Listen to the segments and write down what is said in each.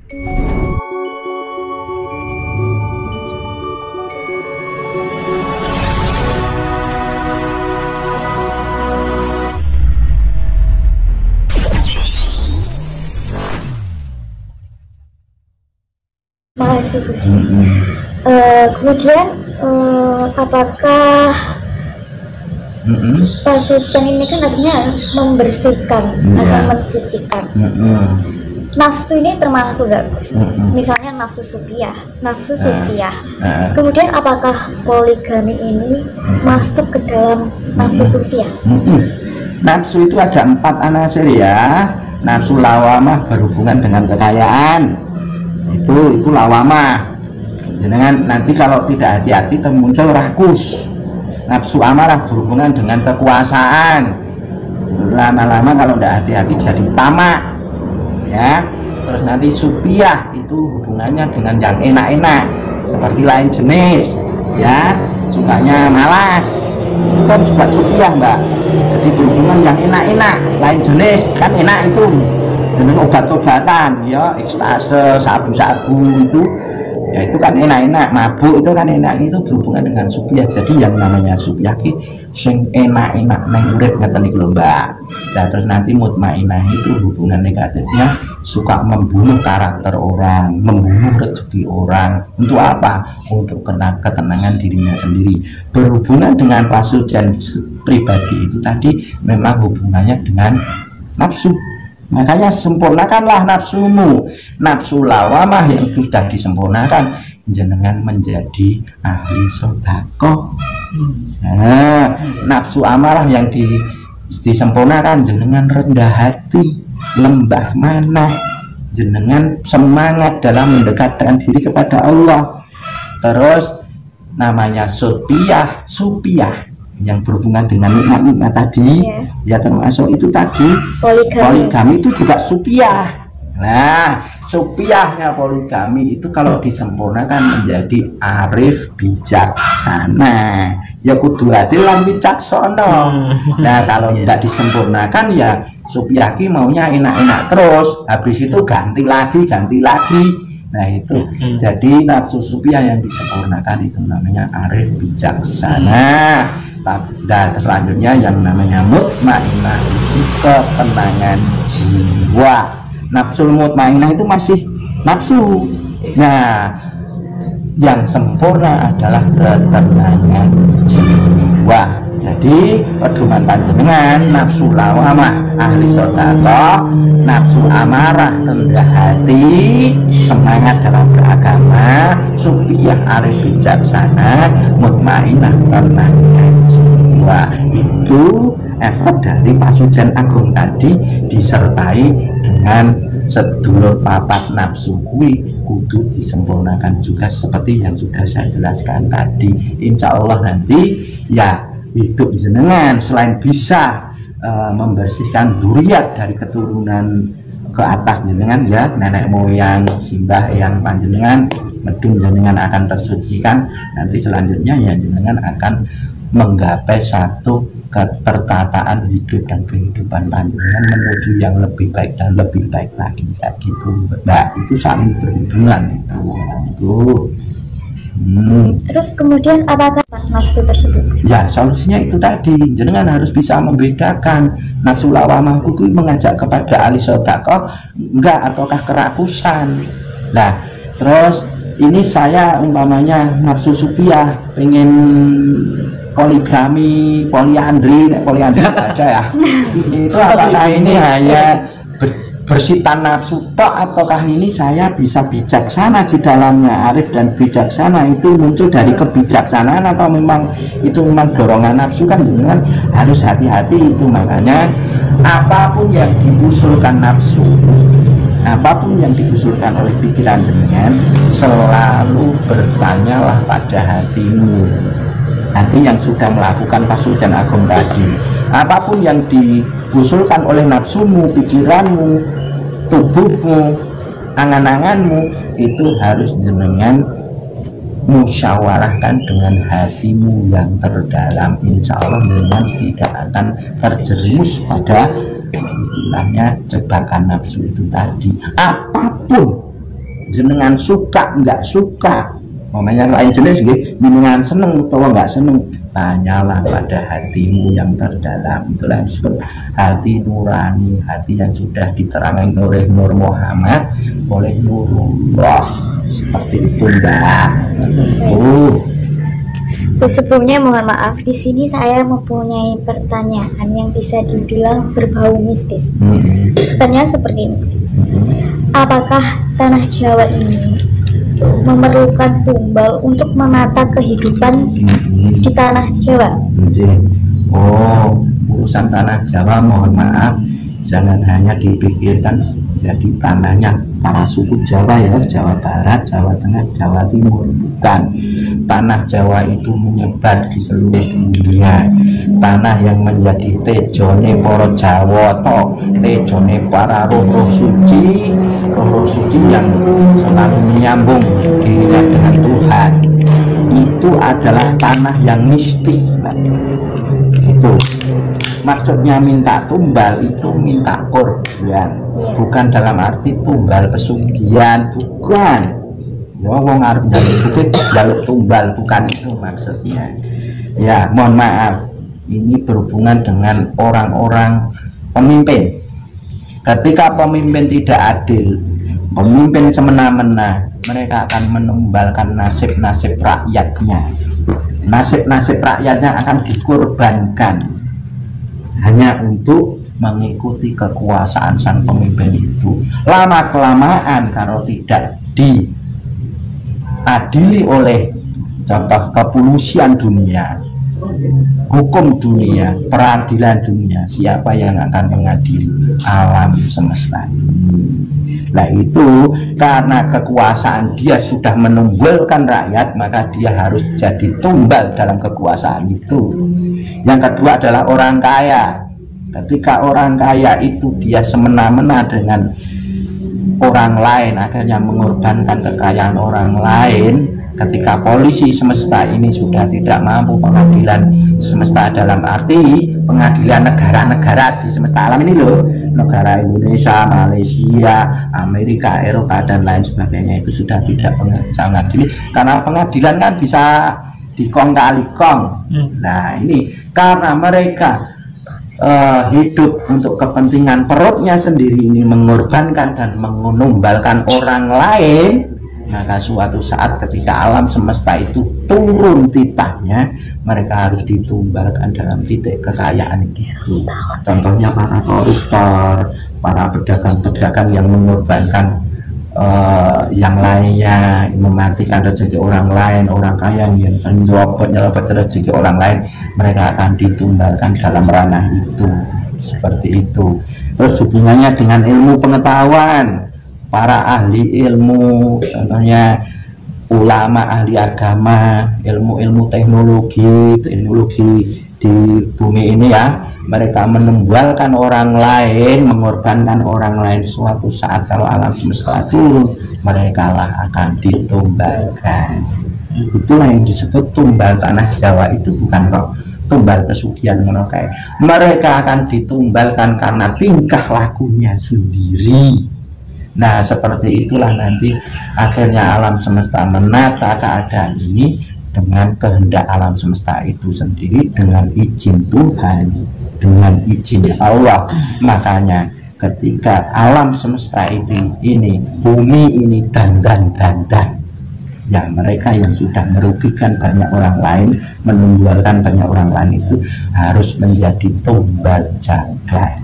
Makasih Gus. Kemudian apakah pasucan ini kan artinya membersihkan atau mensucikan? Nafsu ini termasuk gak Gus? Misalnya nafsu sufiah, kemudian apakah poligami ini masuk ke dalam nafsu sufiah? Nafsu itu ada 4 anasir ya. Nafsu lawamah berhubungan dengan kekayaan, itu lawamah. Jangan nanti kalau tidak hati-hati muncul rakus. Nafsu amarah berhubungan dengan kekuasaan, lama-lama kalau tidak hati-hati jadi tamak ya. Terus nanti supiah itu hubungannya dengan yang enak-enak seperti lain jenis ya, sukanya malas, itu kan juga supiah mbak. Jadi berhubungan yang enak-enak, lain jenis kan enak itu dengan obat-obatan ya, ekstase, sabu-sabu itu ya, itu kan enak-enak. Mabuk itu kan enak, itu berhubungan dengan supiah. Jadi yang namanya supiah ki sing enak-enak nang urip ngeten iki lho mbak. Nah terus nanti mutmainah itu hubungan negatifnya suka membunuh karakter orang, membunuh rezeki orang. Untuk apa? Untuk ketenangan dirinya sendiri. Berhubungan dengan pasucan pribadi itu tadi memang hubungannya dengan nafsu. Makanya sempurnakanlah nafsumu. Nafsu lawamah yang sudah disempurnakan, jenengan menjadi ahli sedekah. Nah, nafsu amarah yang disempurnakan, jenengan rendah hati, lembah manah, jenengan semangat dalam mendekatkan diri kepada Allah. Terus namanya supiah yang berhubungan dengan nikmat-nikmat tadi ya, termasuk itu tadi poligami itu juga supiah. Nah supiahnya poligami itu kalau disempurnakan menjadi arif bijaksana ya, kudu hati lan bijaksana. Nah kalau tidak disempurnakan ya supiah ki maunya enak-enak terus, habis itu ganti lagi. Nah itu jadi nafsu supiah yang disempurnakan itu namanya arif bijaksana. Dan selanjutnya yang namanya mutmainah itu ketenangan jiwa. Nafsu mutmainah itu masih nafsu. Nah yang sempurna adalah ketenangan jiwa. Jadi pedoman panjenengan nafsu lawamah ahli sedekah, nafsu amarah rendah hati, semangat dalam beragama, supiah arif bijaksana, mutmainah tenangan jiwa. Itu efek dari pasujan agung tadi disertai dengan sedulur papat nafsu kudu disempurnakan juga seperti yang sudah saya jelaskan tadi. Insya Allah nanti ya hidup jenengan selain bisa membersihkan duriat dari keturunan ke atas jenengan ya, nenek moyang simbah yang panjenengan medun jenengan akan tersucikan. Nanti selanjutnya ya jenengan akan menggapai satu ketertataan hidup dan kehidupan panjenengan menuju yang lebih baik dan lebih baik lagi kayak gitu mbak. Itu saling berhubungan itu. Terus kemudian apakah nafsu tersebut? Ya solusinya itu tadi, jenengan harus bisa membedakan nafsu lawamah itu mengajak kepada ahli sedekah enggak ataukah kerakusan. Nah terus ini saya umpamanya nafsu supiah pengen poligami, poliandri ada ya. Itu apakah ini hanya bersitan nafsu tok ataukah ini saya bisa bijaksana di dalamnya? Arif dan bijaksana itu muncul dari kebijaksanaan atau memang itu memang dorongan nafsu? Kan jenengan harus hati-hati itu. Makanya apapun yang diusulkan nafsu, apapun yang diusulkan oleh pikiran jenengan, selalu bertanyalah pada hatimu, hati yang sudah melakukan pasujan agung tadi. Apapun yang diusulkan oleh nafsumu, pikiranmu, tubuhmu, angan-anganmu, itu harus jenengan musyawarahkan dengan hatimu yang terdalam. Insya Allah jenengan tidak akan terjerumus pada istilahnya jebakan nafsu itu tadi. Apapun jenengan suka nggak suka, namanya lain jenis jenengan seneng atau nggak seneng, tanyalah pada hatimu yang terdalam. Itulah disebut hati nurani, hati yang sudah diterangkan oleh Nur Muhammad, oleh Nurullah. Seperti itu, Mbak. Sebelumnya mohon maaf, di sini saya mempunyai pertanyaan yang bisa dibilang berbau mistis. Pertanyaan seperti ini, Gus. Apakah tanah Jawa ini memerlukan tumbal untuk menata kehidupan di tanah Jawa? Oh, urusan tanah Jawa mohon maaf, jangan hanya dipikirkan jadi tanahnya para suku Jawa ya, Jawa Barat, Jawa Tengah, Jawa Timur. Bukan, tanah Jawa itu menyebar di seluruh dunia. Tanah yang menjadi tejone para Jawa atau tejone para roh suci yang selalu menyambung dirinya dengan Tuhan, itu adalah tanah yang mistis. Itu maksudnya minta tumbal itu minta korban, bukan dalam arti tumbal pesugihan, bukan. Ya wong arep njaluk tumbal, bukan itu maksudnya. Ya, mohon maaf. Ini berhubungan dengan orang-orang pemimpin. Ketika pemimpin tidak adil, pemimpin semena-mena, mereka akan menumbalkan nasib-nasib rakyatnya. Nasib-nasib rakyatnya akan dikorbankan hanya untuk mengikuti kekuasaan sang pemimpin itu. Lama kelamaan kalau tidak diadili oleh contoh kepolisian dunia, hukum dunia, peradilan dunia, siapa yang akan mengadili? Alam semesta. Nah itu karena kekuasaan dia sudah menumbalkan rakyat, maka dia harus jadi tumbal dalam kekuasaan itu. Yang kedua adalah orang kaya. Ketika orang kaya itu dia semena-mena dengan orang lain, akhirnya mengorbankan kekayaan orang lain. Ketika polisi semesta ini sudah tidak mampu, pengadilan semesta dalam arti pengadilan negara-negara di semesta alam ini loh, negara Indonesia, Malaysia, Amerika, Eropa dan lain sebagainya, itu sudah tidak bisa mengadili karena pengadilan kan bisa dikong kali kong. Nah ini karena mereka hidup untuk kepentingan perutnya sendiri, ini mengorbankan dan menumbalkan orang lain, maka suatu saat ketika alam semesta itu turun titahnya, mereka harus ditumbalkan dalam titik kekayaan itu. Contohnya para koruptor, para pedagang-pedagang yang mengorbankan yang lainnya, mematikan rezeki orang lain, orang kaya yang nyelopet rezeki orang lain, mereka akan ditumbalkan dalam ranah itu. Seperti itu. Terus hubungannya dengan ilmu pengetahuan, para ahli ilmu, contohnya ulama ahli agama, ilmu-ilmu teknologi di bumi ini ya, mereka menumbalkan orang lain, mengorbankan orang lain. Suatu saat kalau alam semesta turun, mereka lah akan ditumbalkan. Itulah yang disebut tumbal tanah Jawa itu, bukan kok tumbal pesugihan menokai. Mereka akan ditumbalkan karena tingkah lakunya sendiri. Nah seperti itulah nanti akhirnya alam semesta menata keadaan ini dengan kehendak alam semesta itu sendiri, dengan izin Tuhan, dengan izin Allah. Makanya ketika alam semesta ini bumi ini dandan, ya mereka yang sudah merugikan banyak orang lain, menumbalkan banyak orang lain, itu harus menjadi tumbal jagat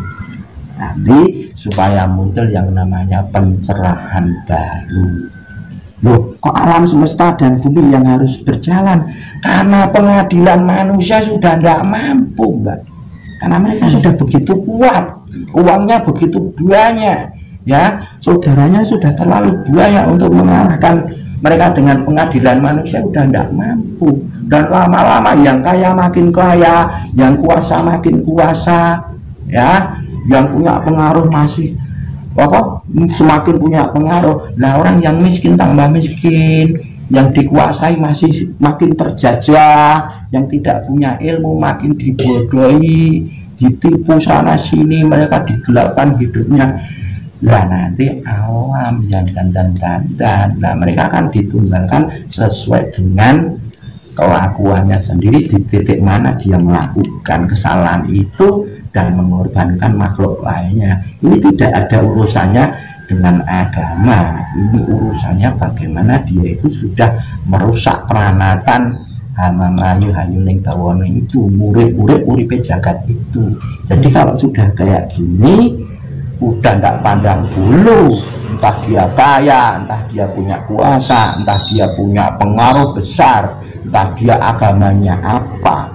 nanti supaya muncul yang namanya pencerahan baru. Loh, kok alam semesta dan bumi yang harus berjalan? Karena pengadilan manusia sudah tidak mampu, Mbak. Karena mereka sudah begitu kuat, uangnya begitu banyak, ya, saudaranya sudah terlalu banyak untuk mengalahkan mereka. Dengan pengadilan manusia sudah tidak mampu, dan lama-lama yang kaya makin kaya, yang kuasa makin kuasa, ya, yang punya pengaruh masih semakin punya pengaruh. Nah orang yang miskin tambah miskin, yang dikuasai masih makin terjajah, yang tidak punya ilmu makin dibodohi, ditipu sana sini, mereka digelapkan hidupnya. Nah nanti alam yang dandan-dandan, nah mereka akan ditunggalkan sesuai dengan kelakuannya sendiri, di titik mana dia melakukan kesalahan itu dan mengorbankan makhluk lainnya. Ini tidak ada urusannya dengan agama, ini urusannya bagaimana dia itu sudah merusak peranatan hama mayu hayuning tawono itu, murid-murid uripe jagat itu. Jadi kalau sudah kayak gini, udah nggak pandang bulu, entah dia kaya, entah dia punya kuasa, entah dia punya pengaruh besar, entah dia agamanya apa,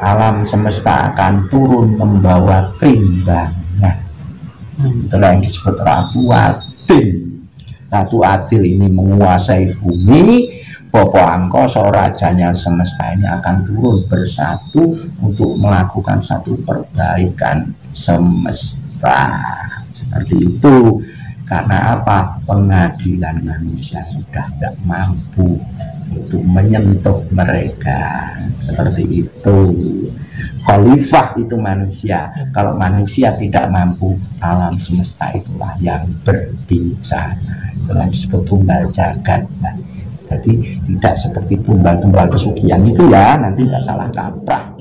alam semesta akan turun membawa timbangan. Itulah yang disebut Ratu Adil. Ratu Adil ini menguasai bumi, Popo Angkoso rajanya semesta ini akan turun bersatu untuk melakukan satu perbaikan semesta. Seperti itu. Karena apa? Pengadilan manusia sudah tidak mampu untuk menyentuh mereka. Seperti itu. Khalifah itu manusia. Kalau manusia tidak mampu, alam semesta itulah yang berbicara. Itulah disebut tunggal jagat. Nah, jadi tidak seperti tumbal-tumbal pesugihan itu ya, nanti tidak salah kaprah.